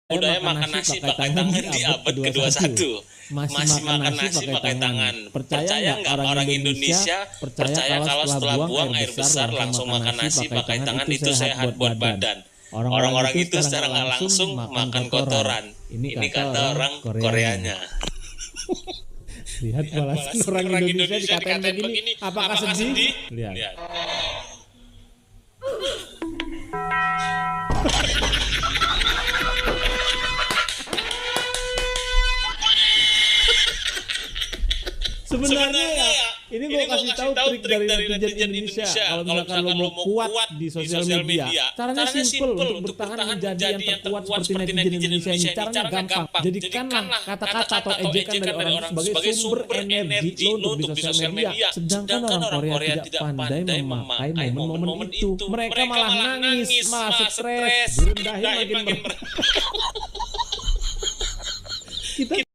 budaya makan nasi pakai tangan di abad ke-21. Masih makan nasi pakai tangan. Percaya nggak orang Indonesia percaya kalau setelah buang air besar langsung makan nasi pakai tangan itu sehat buat badan. Orang-orang itu secara nggak langsung makan kotoran. Ini kata orang Koreanya. Lihat balasan orang Indonesia dikatain begini, apakah sedih? Lihat. Sebenarnya ya, ini gue kasih tahu trik dari netizen Indonesia. Kalau misalkan lo mau kuat di sosial media, caranya simple untuk bertahan menjadi yang terkuat seperti netizen Indonesia ini. Caranya gampang. Jadikanlah kata-kata atau ejekan dari orang sebagai sumber energi lo untuk di sosial media. Sedangkan orang Korea tidak pandai memakai momen-momen itu. Mereka malah nangis, malah stres, direndahin makin kita